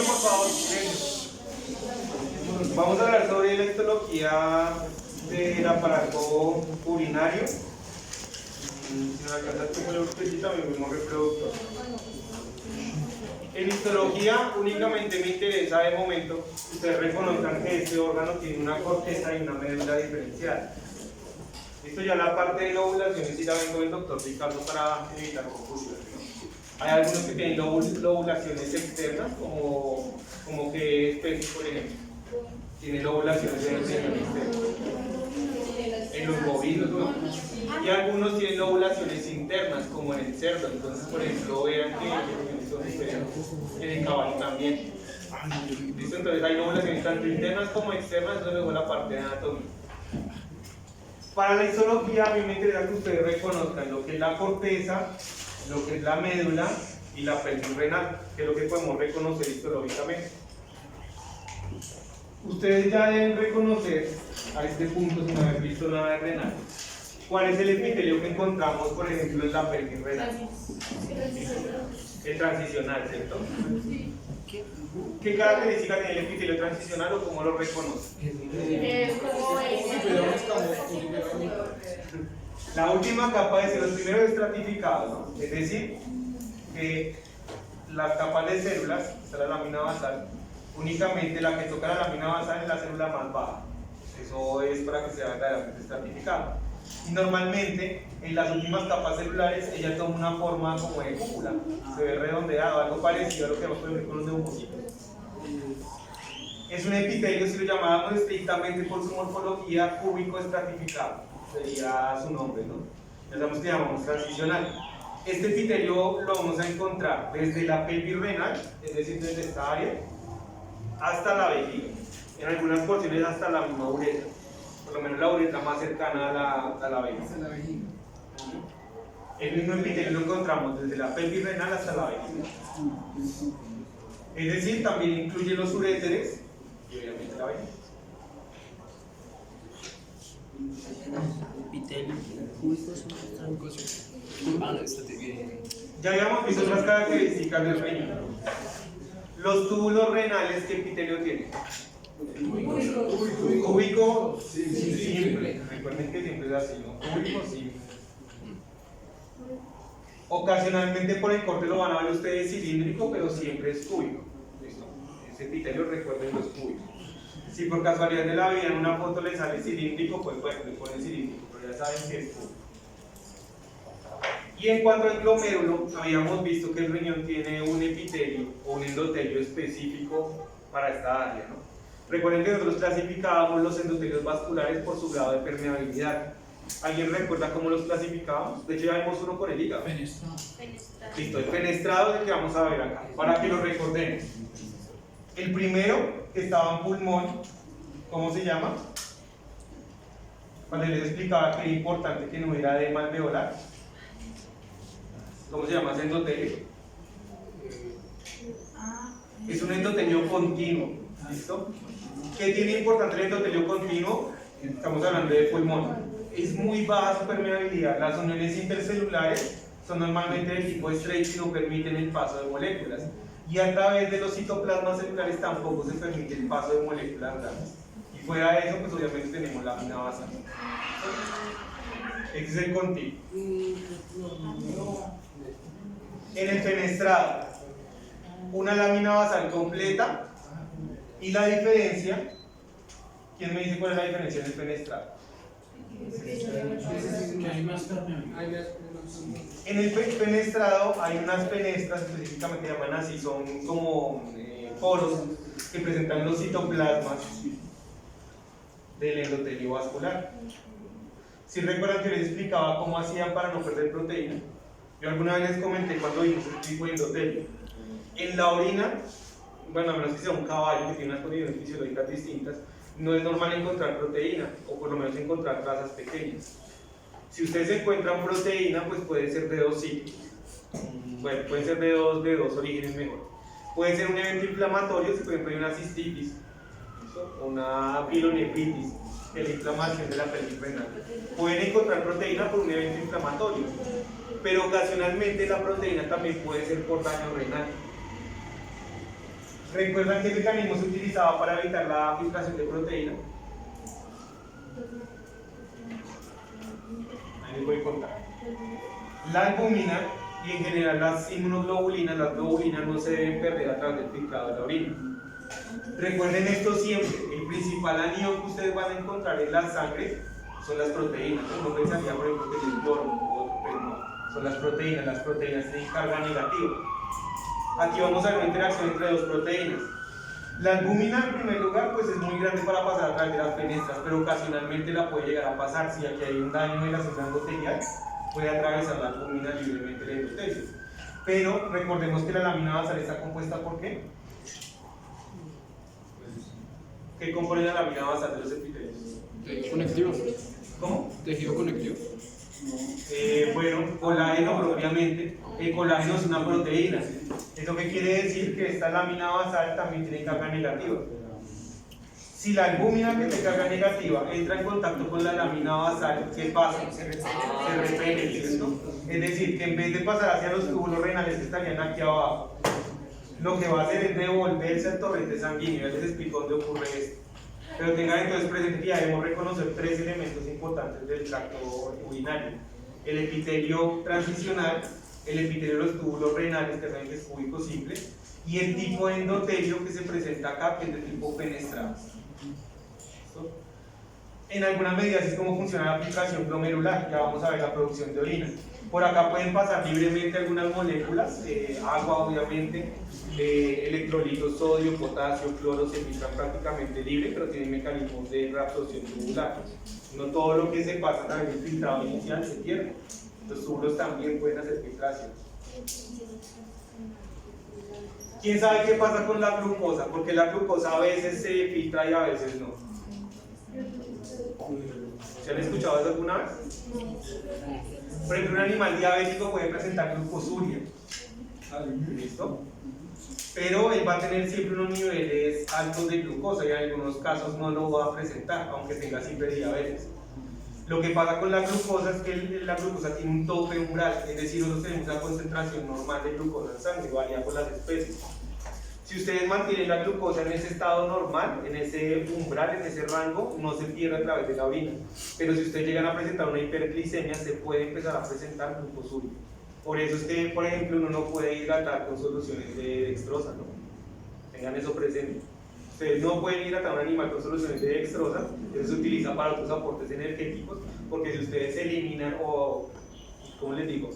por favor. Vamos a hablar sobre la histología del aparato urinario. Si me alcanzas como el mismo reproductor. En histología únicamente me interesa de momento que ustedes reconozcan que este órgano tiene una corteza y una médula diferencial. Esto ya la parte de lobulaciones sí la vengo del doctor Ricardo para evitar confusiones, ¿no? Hay algunos que tienen lobulaciones externas, como que especies, por ejemplo, tienen lobulaciones en el seno externo, en los bovinos, ¿no? Y algunos tienen lobulaciones internas, como en el cerdo. Entonces, por ejemplo, vean que son diferentes. En el caballo también. ¿Listo? Entonces, hay lobulaciones tanto internas como externas, eso luego la parte de anatomía. Para la histología, a mí me interesa que ustedes reconozcan lo que es la corteza, lo que es la médula y la pelvis renal, que es lo que podemos reconocer histológicamente. Ustedes ya deben reconocer a este punto, sin haber visto nada de renal, cuál es el epitelio que encontramos, por ejemplo, en la pelvis renal. El transicional, ¿cierto? ¿Qué características tiene el epitelio transicional o cómo lo reconoce? La última capa es los primeros estratificados, ¿no? Es decir, que las capas de células, esta es la lámina basal, únicamente la que toca la lámina basal es la célula más baja. Eso es para que sea verdaderamente estratificado. Y normalmente en las últimas capas celulares ella toma una forma como de cúpula, se ve redondeado, algo parecido a lo que vamos a ver con los neumocitos. Es un epitelio, si lo llamamos estrictamente por su morfología, cúbico estratificado, sería su nombre, ¿no? Ya sabemos que llamamos transicional. Este epitelio lo vamos a encontrar desde la pelvis renal, es decir, desde esta área, hasta la vejiga, en algunas porciones hasta la misma uretra, por lo menos la uretra más cercana a la vejiga. El mismo epitelio lo encontramos desde la pelvis renal hasta la vejiga. Es decir, también incluye los uréteres y obviamente la vejiga. Ya habíamos visto otras características del riñón. Los túbulos renales, ¿qué epitelio tienen? Cúbico simple. Recuerden que siempre es así, ¿no? Cúbico simple. Ocasionalmente por el corte lo van a ver ustedes cilíndrico, pero siempre es cúbico. ¿Listo? Ese epitelio, recuerden, los cúbicos. Si por casualidad de la vida en una foto le sale cilíndrico, pues bueno, le ponen cilíndrico, pero ya saben que es cúbico. Y en cuanto al glomérulo, habíamos visto que el riñón tiene un epitelio o un endotelio específico para esta área, ¿no? Recuerden que nosotros clasificábamos los endotelios vasculares por su grado de permeabilidad. ¿Alguien recuerda cómo los clasificábamos? De hecho ya vimos uno con el hígado. Fenestrado. Listo, el fenestrado es el que vamos a ver acá, para que lo recordemos. El primero, que estaba en pulmón, ¿cómo se llama? Cuando les explicaba que era importante que no hubiera edema alveolar. ¿Cómo se llama ese endotelio? Es un endotelio continuo, ¿listo? ¿Qué tiene importante el endotelio continuo? Estamos hablando de pulmón. Es muy baja su permeabilidad. Las uniones intercelulares son normalmente de tipo estrecho y no permiten el paso de moléculas. Y a través de los citoplasmas celulares tampoco se permite el paso de moléculas grandes. Y fuera de eso, pues obviamente tenemos la lámina basal. Este es el continuo. En el fenestrado, una lámina basal completa y la diferencia, ¿quién me dice cuál es la diferencia en el fenestrado? En el fenestrado hay unas fenestras, específicamente llaman así, son como poros que presentan los citoplasmas del endotelio vascular. Si recuerdan que les explicaba cómo hacían para no perder proteína, yo alguna vez les comenté cuando vimos el tipo de endotelio. En la orina, bueno, a menos que sea un caballo que tiene unas condiciones fisiológicas distintas, no es normal encontrar proteína, o por lo menos encontrar trazas pequeñas. Si ustedes encuentran proteína, pues puede ser de dos sitios. Bueno, puede ser de dos orígenes mejor. Puede ser un evento inflamatorio, si por ejemplo hay una cistitis, una pilonefritis, que es la inflamación de la pelvis renal. Pueden encontrar proteína por un evento inflamatorio, pero ocasionalmente la proteína también puede ser por daño renal. ¿Recuerdan qué mecanismo se utilizaba para evitar la filtración de proteína? Ahí les voy a contar. La albúmina y en general las inmunoglobulinas, las globulinas no se deben perder a través del filtrado de la orina. Recuerden esto siempre, el principal anión que ustedes van a encontrar en la sangre son las proteínas. No pensaría, por ejemplo, que es el cloro u otro, pero no, son las proteínas tienen carga negativa. Aquí vamos a ver una interacción entre dos proteínas. La albúmina, en primer lugar, pues es muy grande para pasar a través de las fenestras, pero ocasionalmente la puede llegar a pasar. Si aquí hay un daño en la célula endotelial, puede atravesar la albúmina libremente el endotelio. Pero recordemos que la lámina basal está compuesta ¿por qué? ¿Qué compone la lámina basal de los epitelios? Tejido conectivo. ¿Cómo? Tejido conectivo. Bueno, colágeno propiamente. El colágeno es una proteína. ¿Eso qué quiere decir? Que esta lámina basal también tiene carga negativa. Si la albúmina que tiene carga negativa entra en contacto con la lámina basal, ¿qué pasa? Se repele, ¿cierto? Es decir, que en vez de pasar hacia los túbulos renales que estarían aquí abajo, lo que va a hacer es devolverse al torrente sanguíneo. Ya les explico dónde ocurre esto. Pero tengan entonces presente que ya debemos reconocer tres elementos importantes del tracto urinario: el epitelio transicional, el epitelio de los túbulos renales, que saben que es cúbico simple, y el tipo de endotelio que se presenta acá, que es de tipo fenestrado. En algunas medidas es como funciona la aplicación glomerular. Ya vamos a ver la producción de orina. Por acá pueden pasar libremente algunas moléculas, agua obviamente, electrolitos, sodio, potasio, cloro, se filtran prácticamente libre, pero tienen mecanismos de reabsorción tubular. No todo lo que se pasa a través del filtrado inicial se pierde. Los túbulos también pueden hacer filtración. ¿Quién sabe qué pasa con la glucosa? Porque la glucosa a veces se filtra y a veces no. ¿Se han escuchado eso alguna vez? Por ejemplo, un animal diabético puede presentar glucosuria. ¿Listo? Pero él va a tener siempre unos niveles altos de glucosa y en algunos casos no lo va a presentar, aunque tenga hiperdiabetes. Lo que pasa con la glucosa es que la glucosa tiene un tope umbral, es decir, nosotros tenemos una concentración normal de glucosa en sangre, varía por las especies. Si ustedes mantienen la glucosa en ese estado normal, en ese umbral, en ese rango, no se pierde a través de la orina. Pero si ustedes llegan a presentar una hiperglicemia, se puede empezar a presentar glucosuria. Por eso es que, por ejemplo, uno no puede hidratar con soluciones de dextrosa, ¿no? Tengan eso presente. Ustedes no pueden hidratar a un animal con soluciones de dextrosa, eso se utiliza para otros aportes energéticos, porque si ustedes eliminan o, ¿cómo les digo?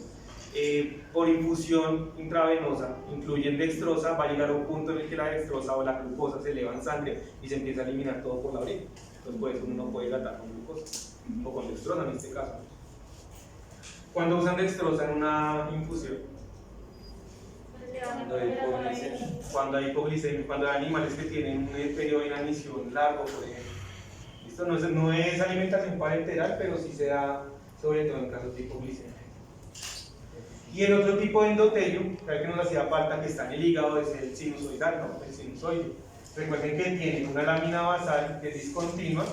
Por infusión intravenosa incluyen dextrosa, va a llegar a un punto en el que la dextrosa o la glucosa se eleva en sangre y se empieza a eliminar todo por la orina. Entonces por eso uno no puede hidratar con glucosa o con dextrosa en este caso. ¿Cuándo usan dextrosa en una infusión? Cuando hay hipoglicemia, cuando hay animales que tienen un periodo de inanición largo, por ejemplo. Esto no es alimentación parenteral, pero sí se da sobre todo en casos de hipoglicemia. Y el otro tipo de endotelio, que nos hacía falta, que está en el hígado, es el sinusoidal, ¿no? El sinusoide. Recuerden que tiene una lámina basal que es discontinua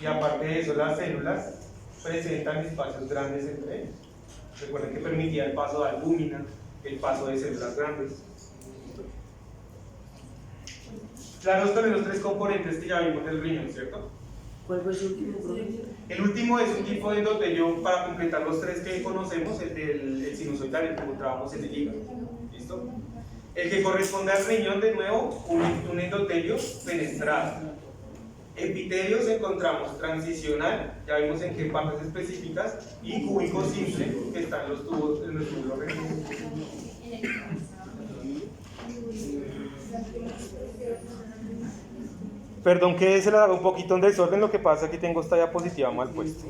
y aparte de eso las células presentan espacios grandes entre ellos. Recuerden que permitía el paso de albúmina, el paso de células grandes. Claro, estos son los tres componentes que ya vimos del riñón, ¿cierto? ¿Cuál fue su último problema? El último es un tipo de endotelio para completar los tres que conocemos, el del sinusoidal, el que encontrábamos en el hígado. ¿Listo? El que corresponde al riñón, de nuevo, un endotelio fenestrado. Epitelios encontramos transicional, ya vimos en qué partes específicas, y cúbico simple, que están en los túbulos renales. Perdón que se le haga un poquito en desorden, lo que pasa es que tengo esta diapositiva mal puesta.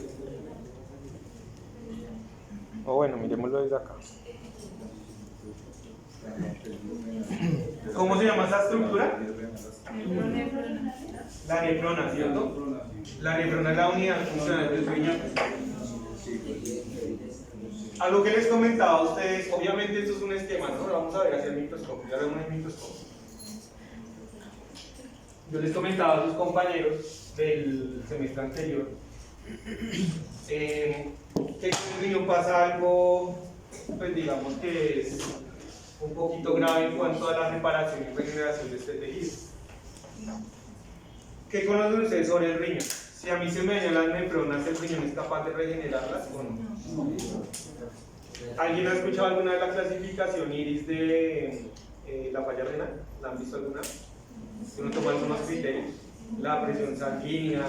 O bueno, miremoslo desde acá. ¿Cómo se llama esa estructura? La nefrona, ¿cierto? La nefrona es la unidad funcional del riñón. Algo que les comentaba a ustedes, obviamente esto es un esquema, ¿no? Lo vamos a ver hacia el microscopio, ya vemos el microscopio. Yo les comentaba a sus compañeros del semestre anterior que con el riñón pasa algo, pues digamos que es un poquito grave en cuanto a la reparación y regeneración de este tejido. ¿Qué conocen ustedes sobre el riñón? Si a mí se me dañan las nefronas, ¿el riñón es capaz de regenerarlas o no? ¿Alguien ha escuchado alguna vez la clasificación IRIS de la falla renal? ¿La han visto alguna vez? Uno toma algunos criterios: la presión sanguínea,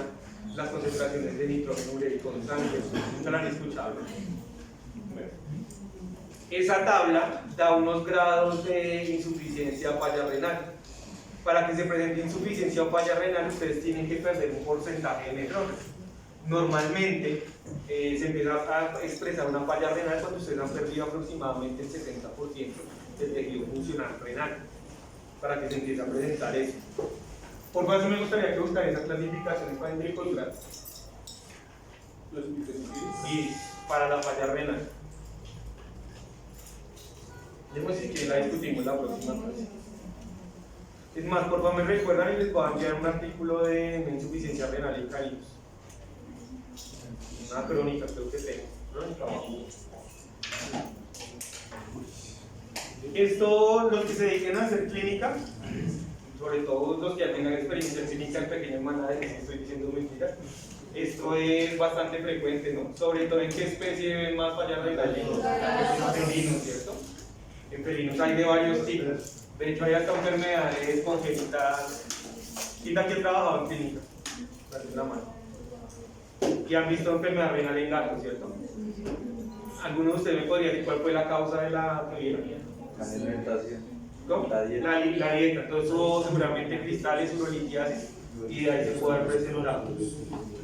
las concentraciones de nitrógeno ureico en sangre. ¿Nunca la han escuchado? Bueno. Esa tabla da unos grados de insuficiencia o falla renal. Para que se presente insuficiencia o falla renal, ustedes tienen que perder un porcentaje de nitrógeno. Normalmente se empieza a expresar una falla renal cuando ustedes han perdido aproximadamente el 60% del tejido funcional renal, para que se empiece a presentar eso. Por eso me gustaría que buscaran esas clasificaciones para agricultura y para la falla renal. Después, si quieren, la discutimos la próxima clase. Es más, por favor, me recuerdan y les voy a enviar un artículo de insuficiencia renal en caninos. Una crónica, creo que tengo. Esto, los que se dediquen a hacer clínica, sobre todo los que ya tengan experiencia en clínica en pequeñas manadas, si estoy diciendo mentiras, esto es bastante frecuente, ¿no? Sobre todo en qué especie ven más fallas renales. En felinos, ¿cierto? En felinos hay de varios tipos. De hecho, hay hasta enfermedades congénitas. Quita que he trabajado en clínica, la mano. Y han visto enfermedad renal en gatos, ¿cierto? ¿Alguno de ustedes me podría decir cuál fue la causa de la fiebre? La alimentación. ¿Cómo? La dieta. Entonces hubo seguramente cristales, urolitiasis, y de ahí se puede haber presentado.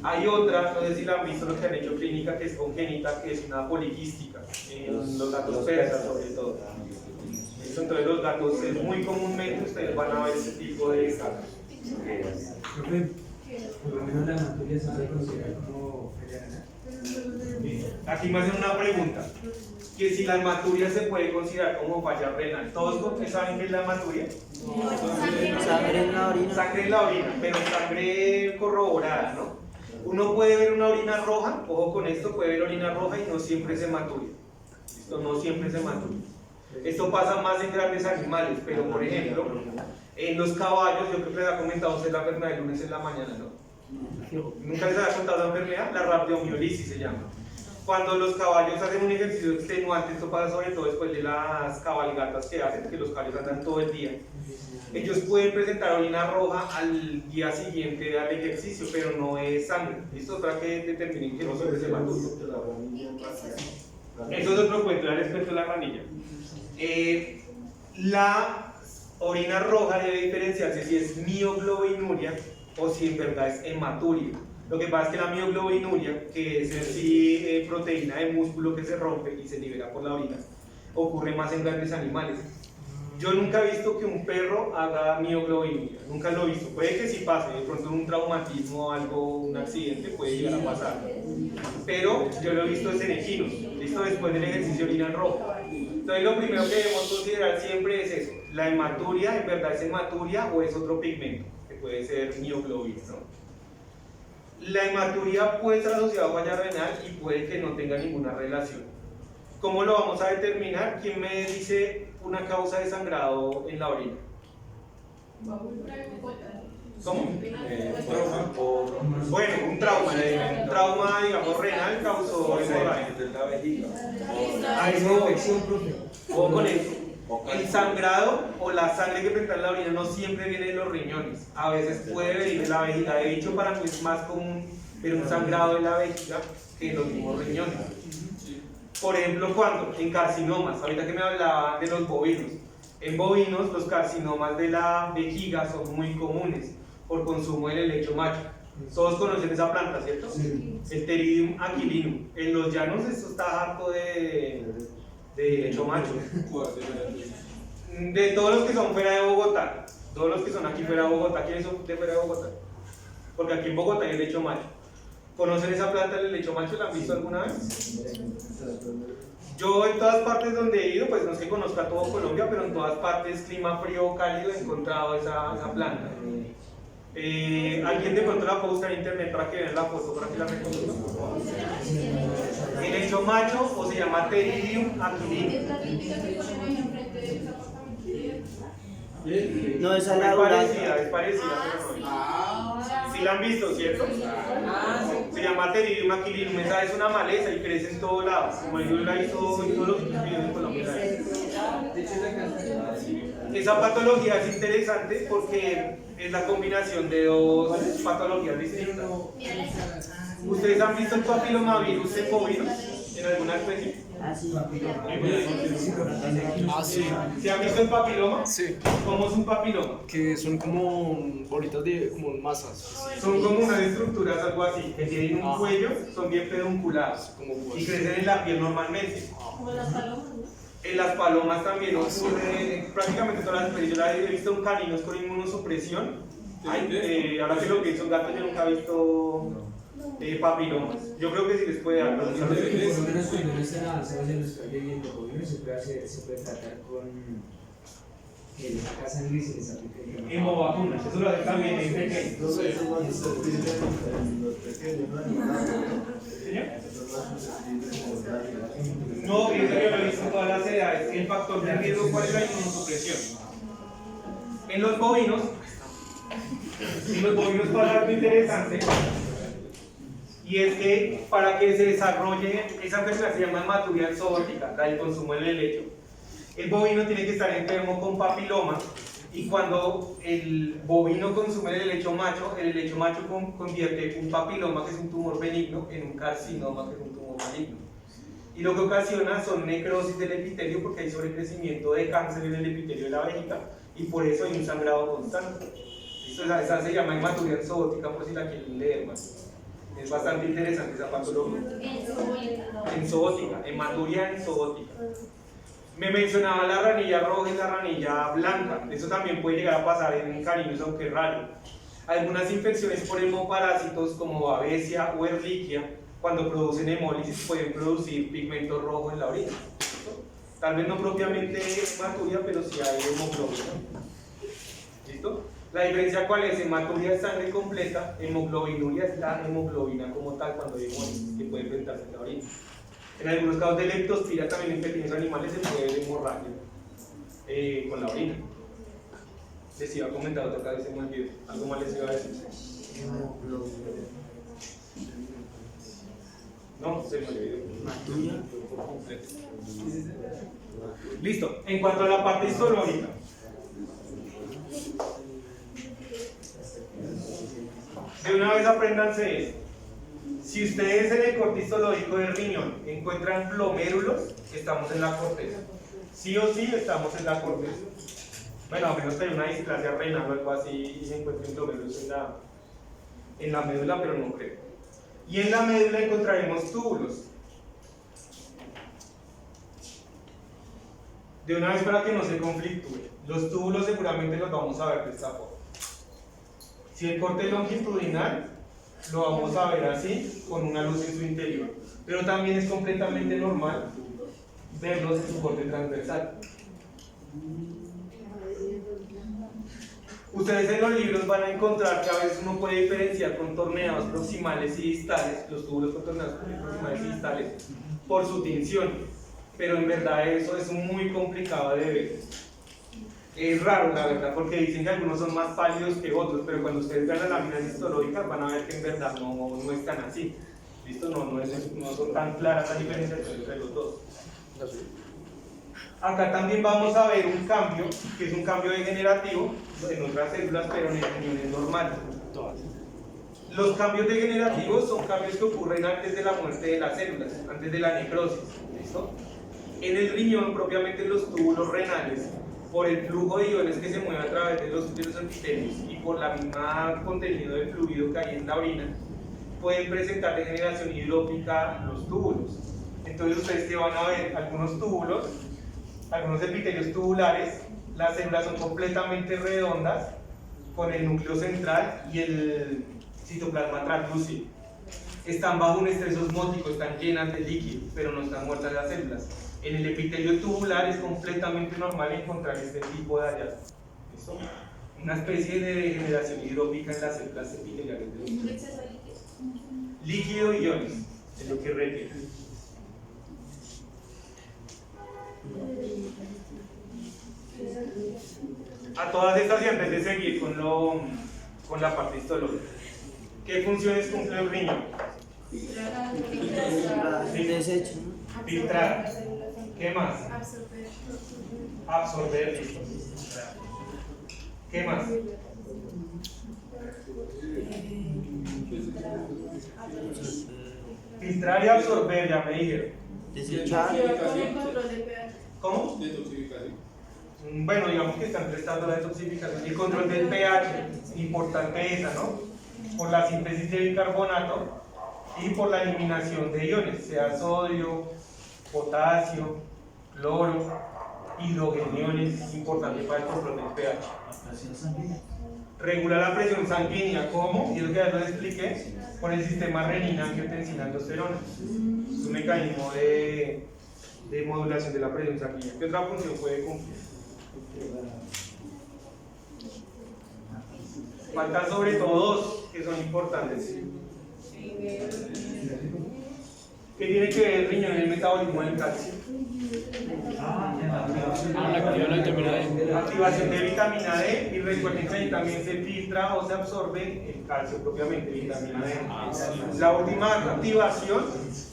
Hay otra, no sé si la han visto los que han hecho clínica, que es congénita, que es una poliquística, en los gatos persas sobre todo. Entonces los gatos, muy comúnmente ustedes van a ver ese tipo de gatos. Profe, por lo menos la hematurias se puede considerar como falla renal. Aquí me hacen una pregunta, que si la hematuria se puede considerar como falla renal. ¿Todos saben qué es la hematuria? Sangre en la orina. Sangre en la orina, pero sangre corroborada, ¿no? Uno puede ver una orina roja, ojo con esto, puede ver orina roja y no siempre es hematuria. Esto no siempre es hematuria. Esto pasa más en grandes animales, pero por ejemplo, en los caballos, yo creo que les ha comentado usted la enfermedad del lunes en la mañana, ¿no? ¿Nunca les había contado la enfermedad? La rabdomiolisis se llama. Cuando los caballos hacen un ejercicio extenuante, esto pasa sobre todo después de las cabalgatas que hacen, que los caballos andan todo el día. Ellos pueden presentar orina roja al día siguiente al ejercicio, pero no es sangre. ¿Listo? Para que determinen que no siempre se mató. Eso es otro cuento, ya les cuento la ranilla. La orina roja debe diferenciarse si es mioglobinuria o si en verdad es hematuria. Lo que pasa es que la mioglobinuria, que es en sí proteína de músculo que se rompe y se libera por la orina, ocurre más en grandes animales. Yo nunca he visto que un perro haga mioglobinuria, nunca lo he visto. Puede que sí pase, de pronto un traumatismo o algo, un accidente puede llegar a pasar. Pero yo lo he visto en equinos, listo, después del ejercicio orinan rojo. Entonces lo primero que debemos considerar siempre es eso, la hematuria, en verdad es hematuria o es otro pigmento, que puede ser mioglobina, ¿no? La hematuria puede estar asociada a falla renal y puede que no tenga ninguna relación. ¿Cómo lo vamos a determinar? ¿Quién me dice una causa de sangrado en la orina? ¿Cómo? Bueno, un trauma, digamos, renal causó hemorragia. Ah, es una infección, profe. Ojo con eso. El sangrado o la sangre que penetra en la orina no siempre viene de los riñones. A veces puede venir de la vejiga. De hecho, para mí es más común ver un sangrado de la vejiga que en los mismos riñones. Por ejemplo, cuando en carcinomas, ahorita que me hablaban de los bovinos, en bovinos los carcinomas de la vejiga son muy comunes por consumo del helecho macho. Todos conocen esa planta, ¿cierto? Sí. El Pteridium aquilinum. En los llanos esto está harto de helecho macho. De todos los que son fuera de Bogotá, todos los que son aquí fuera de Bogotá, ¿quiénes son de fuera de Bogotá? Porque aquí en Bogotá hay helecho macho. ¿Conocen esa planta del helecho macho? ¿La han visto alguna vez? Yo en todas partes donde he ido, pues no es que conozca todo Colombia, pero en todas partes, clima frío o cálido, he encontrado esa planta. ¿Alguien de pronto la puede buscar en internet para que vean la foto, para que la reconozcan? El helecho macho o se llama Pteridium aquilinum. Es la típica que ponen ahí enfrente de esa. No, esa es la Es parecida, pero no. Sí la han visto, ¿cierto? Se llama Pteridium aquilínum, esa es una maleza y crece en todos lados, como yo la hizo en todos los videos en Colombia. Esa patología es interesante porque es la combinación de dos patologías distintas. ¿Ustedes han visto el papilomavirus en bovinos? ¿En alguna especie? Ah, sí. ¿Se han visto el papiloma? Sí. ¿Cómo es un papiloma? Que son como bolitas de como masas. Son como unas estructuras, algo así, que tienen un cuello, son bien pedunculadas y crecen en la piel normalmente. Como las palomas, ¿no? En las palomas también ocurre, en prácticamente todas las especies. Yo la he visto en caninos con inmunosupresión. Ahora que lo pienso, un gato yo nunca he visto papilomas. Yo creo que sí les puede dar, pero no Por lo sé. menos cuando no están avanzados en los estudios de bovinos se puede tratar con el saca sangre y se les aplica el Hemovacunas, eso lo hacen también en pequeños. No, pienso que lo he visto en todas las edades. El factor de riesgo, ¿cuál es la inmunosupresión? En los bovinos pasa algo interesante, y es que para que se desarrolle esa enfermedad se llama hematuria zoótica, la del consumo del helecho. El bovino tiene que estar enfermo con papiloma, y cuando el bovino consume el helecho macho convierte un papiloma, que es un tumor benigno, en un carcinoma, que es un tumor maligno. Y lo que ocasiona son necrosis del epitelio, porque hay sobrecrecimiento de cáncer en el epitelio de la vejiga, y por eso hay un sangrado constante. Esa se llama hematuria zoótica, por si la quieren leer más. Es bastante interesante esa patología. En zoótica, hematuria en zoótica. Me mencionaba la ranilla roja y la ranilla blanca. Eso también puede llegar a pasar en caninos, aunque es raro. Algunas infecciones por hemoparásitos como babesia o ehrlichia, cuando producen hemólisis, pueden producir pigmento rojo en la orina. Tal vez no propiamente hematuria, pero sí hay hemoglobina. ¿Listo? La diferencia, ¿cuál es? Hematuria es sangre completa, hemoglobinuria es la hemoglobina como tal, cuando hay hemólisis, que puede presentarse en la orina. En algunos casos de leptospira, también en pequeños animales, se puede ver hemorragia con la orina. Les iba a comentar otra vez, se me olvidó. ¿Algo más les iba a decir? No, se me olvidó. Listo. En cuanto a la parte histológica, de una vez apréndanse esto. Si ustedes en el corte histológico del riñón encuentran glomérulos, estamos en la corteza. Sí o sí estamos en la corteza. Bueno, a menos que haya una displasia renal o algo así y se encuentren glomérulos en la médula, pero no creo. Y en la médula encontraremos túbulos. De una vez para que no se conflictúe, los túbulos seguramente los vamos a ver de esta forma. Si el corte longitudinal, lo vamos a ver así, con una luz en su interior. Pero también es completamente normal verlos en su corte transversal. Ustedes en los libros van a encontrar que a veces uno puede diferenciar contorneados proximales y distales, los túbulos contorneados proximales y distales, por su tinción. Pero en verdad eso es muy complicado de ver. Es raro, la verdad, porque dicen que algunos son más pálidos que otros, pero cuando ustedes vean las láminas histológicas van a ver que en verdad no están así. ¿Listo? No son tan claras las diferencias entre los dos. Acá también vamos a ver un cambio, que es un cambio degenerativo en otras células, pero en el riñón es normal. Los cambios degenerativos son cambios que ocurren antes de la muerte de las células, antes de la necrosis. ¿Listo? En el riñón, propiamente en los túbulos renales, por el flujo de iones que se mueve a través de los epitelios y por la misma contenido de fluido que hay en la orina, pueden presentar degeneración hidrópica los túbulos. Entonces ustedes que van a ver algunos túbulos, algunos epitelios tubulares, las células son completamente redondas, con el núcleo central y el citoplasma translúcido. Están bajo un estrés osmótico, están llenas de líquido, pero no están muertas las células. En el epitelio tubular es completamente normal encontrar este tipo de hallazgo. ¿Listo? Una especie de degeneración hidrópica en las células epiteliales de los túbulos. Líquido y iones, es lo que requiere. A todas estas, y antes de seguir con la parte histológica, ¿qué funciones cumple el riñón? Desecho. Filtrar. ¿Qué más? Absorber. Listo. ¿Qué más? Filtrar y absorber, ya me dijeron. Desechar. ¿Cómo? Bueno, digamos que están prestando la detoxificación y el control del pH, importante esa, ¿no? Por la síntesis de bicarbonato y por la eliminación de iones, sea sodio, potasio, cloro, hidrogeniones, es importante para el control del pH. Regula la presión sanguínea, ¿cómo? Y es lo que ya les expliqué, con el sistema renina-angiotensina-aldosterona. Es un mecanismo de modulación de la presión sanguínea. ¿Qué otra función puede cumplir? Faltan sobre todo dos que son importantes. ¿Qué tiene que ver el riñón en el metabolismo del calcio? Activación de vitamina D, y recuerden que ahí también se filtra o se absorbe el calcio propiamente, vitamina D. La última activación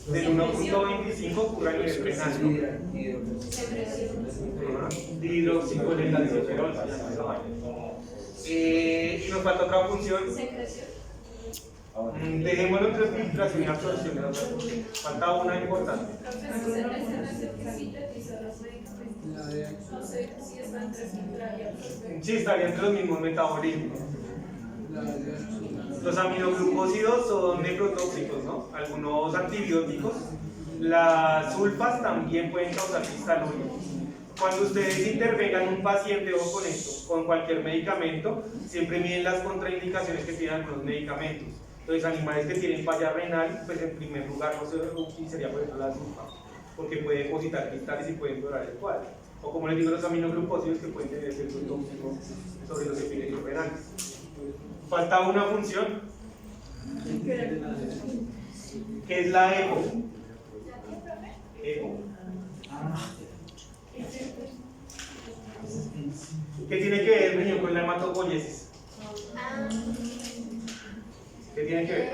del 1.25 ocurre a nivel renal. Dihidroxicoletalciferol. Y nos falta otra función. Dejémoslo entre filtración y absorción. Falta una importante. Sí, estaría entre los mismos metabolismos. Los aminoglucósidos son necrotóxicos, ¿no? Algunos antibióticos. Las sulfas también pueden causar cristaluria. Cuando ustedes intervengan un paciente, ojo con esto, con cualquier medicamento, siempre miden las contraindicaciones que tienen algunos medicamentos. Entonces, animales que tienen falla renal, pues en primer lugar no se utilizaría, por ejemplo, la sulfa, porque puede depositar cristales y puede empeorar el cuadro. O como les digo, los aminoglucósidos que pueden tener efectos tóxicos sobre los epitelios renales. Falta una función, que es la EPO. EPO. ¿Qué tiene que ver el riñón con la hematopoiesis? ¿Qué tiene que ver?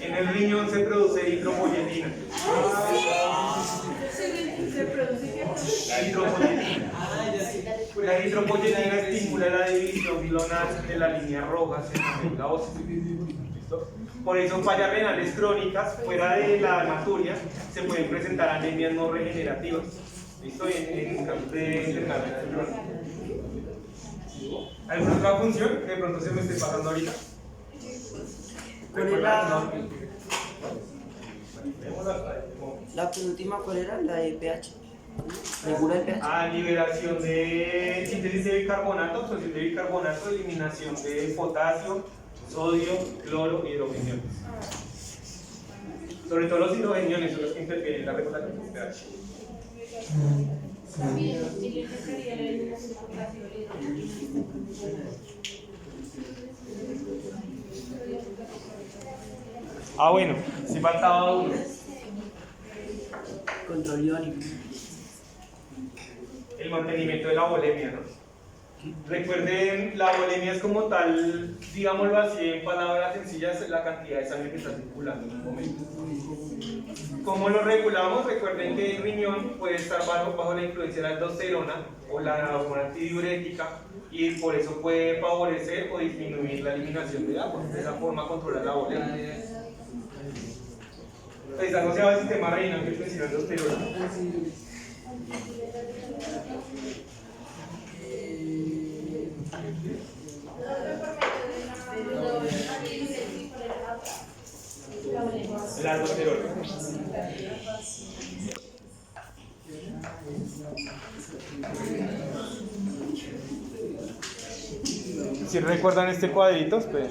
En el riñón se produce eritropoyetina. La eritropoyetina. La eritropoyetina estimula la división clonal de la línea roja en la ósea. ¿Listo? Por eso fallas renales crónicas, fuera de la hematuria, se pueden presentar anemias no regenerativas. ¿Listo? En casos de enfermedad crónica. ¿Alguna otra función que de pronto se me esté pasando ahorita? ¿Cuál era la penúltima? ¿Cuál era? La de pH. ¿Regula el pH? Liberación de síntesis de bicarbonato, absorción de bicarbonato, eliminación de potasio, sodio, cloro y hidrogeniones. Sobre todo los hidrogeniones son los que interfieren en la regulación del pH. Bueno, si faltaba uno. Control iónico. El mantenimiento de la volemia, ¿no? Recuerden, la volemia es como tal, digámoslo así en palabras sencillas, la cantidad de sangre que está circulando en un momento. ¿Cómo lo regulamos? Recuerden que el riñón puede estar bajo la influencia de la aldosterona o la hormona antidiurética, y por eso puede favorecer o disminuir la eliminación de agua. De esa forma controlar la volemia. Pues asociado al sistema renal que funciona en aldosterona. La aldosterona. Si recuerdan este cuadrito, pues.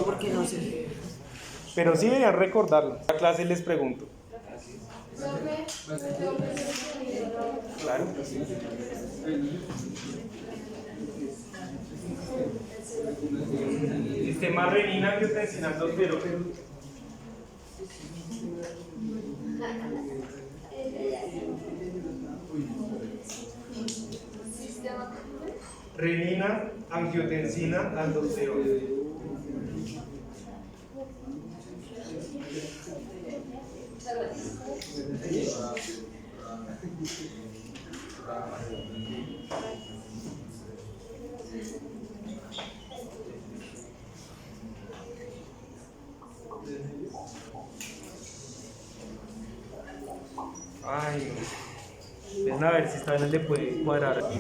Porque no sé. Pero sí deberían recordarlo. A clase les pregunto. Claro. Sistema renina-angiotensina-aldosterona. Renina, angiotensina, aldosterona. Ay, no. Ven a ver si esta vez le puede cuadrar aquí.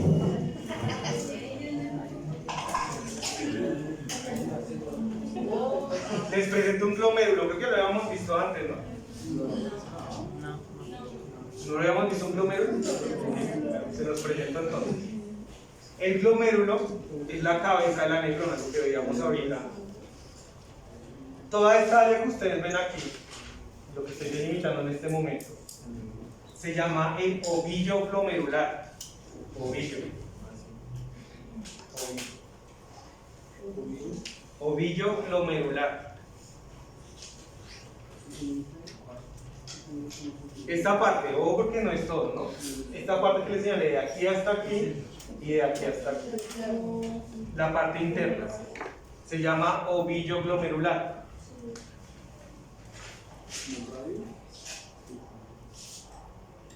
Les presento un glomérulo, creo que lo habíamos visto antes, ¿no? ¿No lo habíamos visto un glomérulo? Se los presento entonces. El glomérulo es la cabeza de la neurona, lo que veíamos ahorita. Toda esta área que ustedes ven aquí, lo que estoy delimitando en este momento, se llama el ovillo glomerular. Ovillo. Ovillo glomerular. Esta parte, ojo porque no es todo, ¿no? Esta parte que les señalé de aquí hasta aquí y de aquí hasta aquí. La parte interna se llama ovillo glomerular.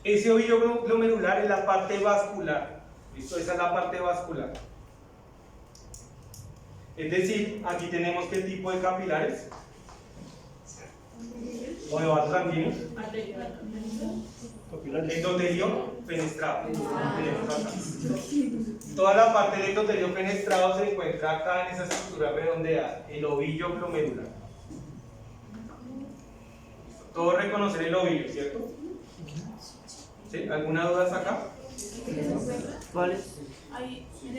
Ese ovillo glomerular es la parte vascular. ¿Listo? Esa es la parte vascular. Es decir, aquí tenemos qué tipo de capilares o de vasos sanguíneos. Endotelio fenestrado. Tenemos acá. Toda la parte del endotelio fenestrado se encuentra acá en esa estructura redondeada, el ovillo glomerular. Todos reconocen el ovillo, ¿cierto? ¿Sí? ¿Alguna duda hasta acá? ¿Cuál es?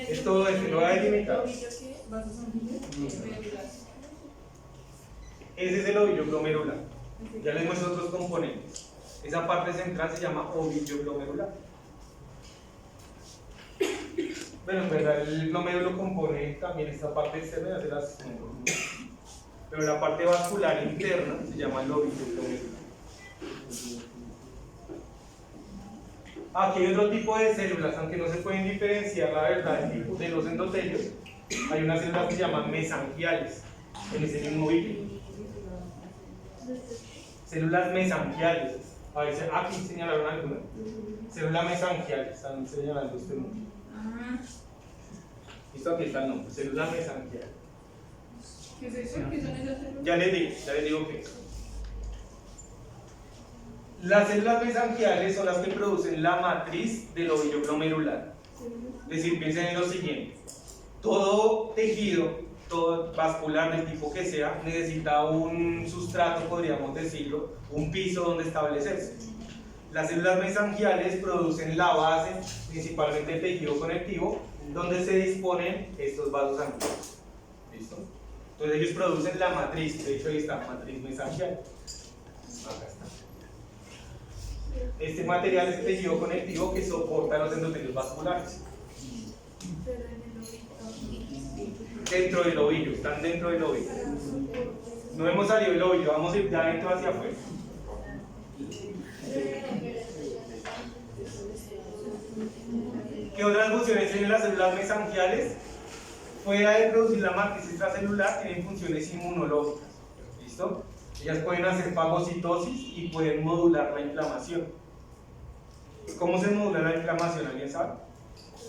Es todo esto, lo voy a delimitar. Ese es el ovillo glomerular. Ya les muestro otros componentes. Esa parte central se llama ovillo glomerular. Bueno, en verdad el glomérulo compone también esta parte externa de las... Pero la parte vascular interna se llama el ovillo glomerular. Aquí hay otro tipo de células, aunque no se pueden diferenciar la verdad de los endotelios. Hay unas células que se llaman mesangiales en ese mismo ovillo. Células mesangiales. A ver, aquí señalaron alguna. Células mesangiales, están señalando este nombre. Listo, aquí está el nombre, células mesangiales. ¿Qué es eso? ¿Qué son esas células? Ya les digo qué es. Las células mesangiales son las que producen la matriz del ovillo glomerular. Es decir, piensen en lo siguiente: todo tejido, todo vascular del tipo que sea, necesita un sustrato, podríamos decirlo, un piso donde establecerse. Las células mesangiales producen la base, principalmente el tejido conectivo, donde se disponen estos vasos sanguíneos. ¿Listo? Entonces ellos producen la matriz, de hecho ahí está, matriz mesangial. Acá está. Este material es el tejido conectivo que soporta los endotelios vasculares. Pero en el ovillo. Dentro del ovillo, están dentro del ovillo. No hemos salido del ovillo, vamos a ir de adentro hacia afuera. ¿Qué otras funciones tienen las células mesangiales? Fuera de producir la matriz extracelular, tienen funciones inmunológicas. ¿Listo? Ellas pueden hacer fagocitosis y pueden modular la inflamación. ¿Cómo se modula la inflamación? ¿Alguien sabe?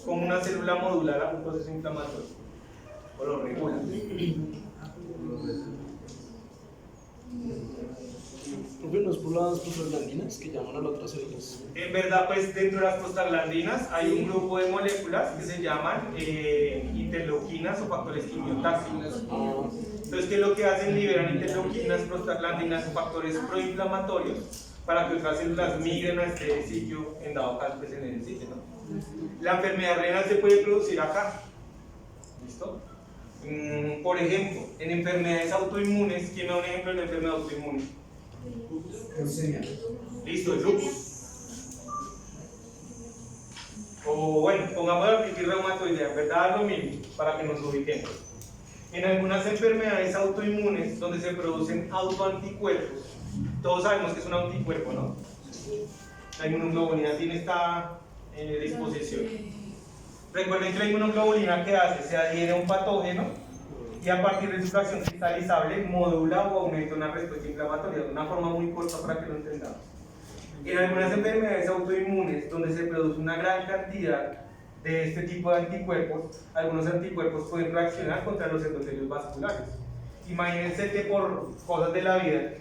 ¿Cómo una célula modula un proceso inflamatorio? ¿O lo regula? Profe, ¿no es por las prostaglandinas que llaman a las otras células? En verdad, pues dentro de las prostaglandinas hay un grupo de moléculas que se llaman interleuquinas o factores quimiotáxicos. Entonces, ¿qué es lo que hacen? Liberan interleuquinas, prostaglandinas o factores proinflamatorios para que otras células migren a este sitio en dado caso que se necesite, ¿no? La enfermedad renal se puede producir acá. ¿Listo? Por ejemplo, en enfermedades autoinmunes, ¿quién me da un ejemplo de una enfermedad autoinmune? Leucemia. Listo, el lupus. O bueno, pongamos la artritis reumatoidea, en verdad es lo mismo, para que nos ubiquemos. En algunas enfermedades autoinmunes donde se producen autoanticuerpos todos sabemos que es un anticuerpo, ¿no? La inmunoglobulina tiene esta disposición. Recuerden que la inmunoglobulina que hace, se adhiere a un patógeno y a partir de su acción cristalizable modula o aumenta una respuesta inflamatoria de una forma muy corta para que lo entendamos. En algunas enfermedades autoinmunes donde se produce una gran cantidad de este tipo de anticuerpos, algunos anticuerpos pueden reaccionar contra los endotelios vasculares. Imagínense que por cosas de la vida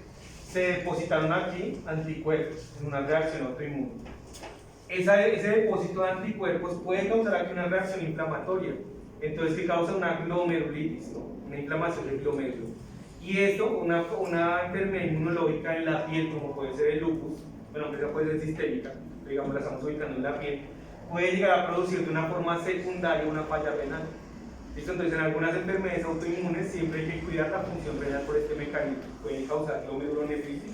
se depositaron aquí anticuerpos en una reacción autoinmune. Ese depósito de anticuerpos puede causar aquí una reacción inflamatoria, entonces que causa una glomerulitis, ¿no? Una inflamación del glomérulo. Y esto, una enfermedad inmunológica en la piel, como puede ser el lupus, bueno, que esa puede ser sistémica, digamos la estamos ubicando en la piel, puede llegar a producir de una forma secundaria una falla renal. ¿Listo? Entonces, en algunas enfermedades autoinmunes siempre hay que cuidar la función renal por este mecanismo. Pueden causar glomerulonefritis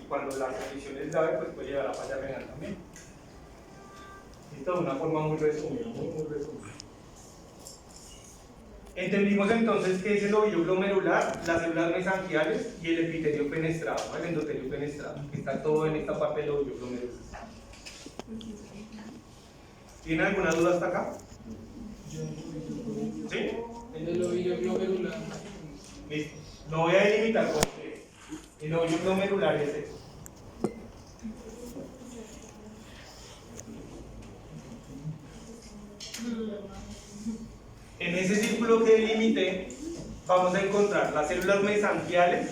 y cuando la condición es grave, pues puede llegar a falla renal también. Esto de una forma muy resumida, muy resumida. Entendimos entonces que es el ovillo glomerular, las células mesangiales y el epitelio fenestrado, ¿no? El endotelio fenestrado, que está todo en esta parte del ovillo glomerular. ¿Tienen alguna duda hasta acá? ¿Sí? En el ovillo glomerular. Listo. Lo voy a delimitar con ustedes. El ovillo glomerular es eso. En ese círculo que delimité vamos a encontrar las células mesangiales,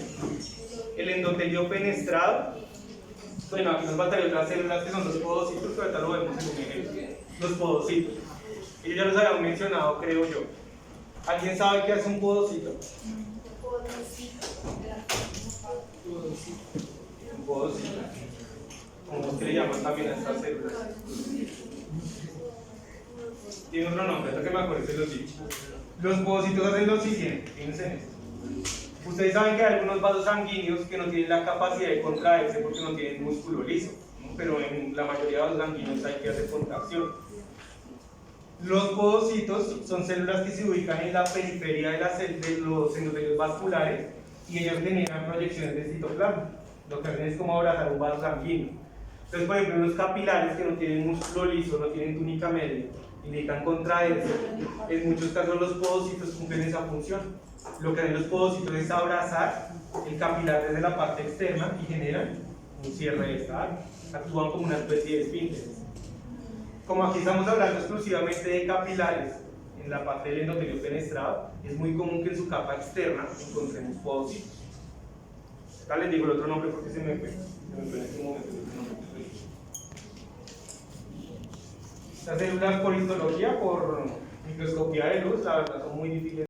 el endotelio fenestrado. Bueno, aquí nos faltaría otras células que son los podocitos, que ahorita lo vemos en un ejemplo. Los podocitos. Ellos ya los habían mencionado, creo yo. ¿Alguien sabe qué es un podocito? Un podocito. ¿Cómo se le llaman también a estas células? Tiene otro nombre, hasta que me acuerdo, se los digo. Los podocitos hacen lo siguiente, fíjense en esto. Ustedes saben que hay algunos vasos sanguíneos que no tienen la capacidad de contraerse porque no tienen músculo liso, ¿no? Pero en la mayoría de vasos sanguíneos hay que hacer contracción. Los podocitos son células que se ubican en la periferia de los endotelios vasculares y ellos generan proyecciones de citoplasma. Lo que hacen es como abrazar un vaso sanguíneo. Entonces, por ejemplo, los capilares que no tienen músculo liso, no tienen túnica media y necesitan contraerse, en muchos casos los podocitos cumplen esa función. Lo que hacen los podocitos es abrazar el capilar desde la parte externa y generan un cierre de esta área. Actúan como una especie de esfínteres. Como aquí estamos hablando exclusivamente de capilares en la parte del endotelio fenestrado, es muy común que en su capa externa encontremos podocitos. Acá les digo el otro nombre porque se me fue en este momento. Estas células por histología, por microscopía de luz, la verdad son muy difíciles.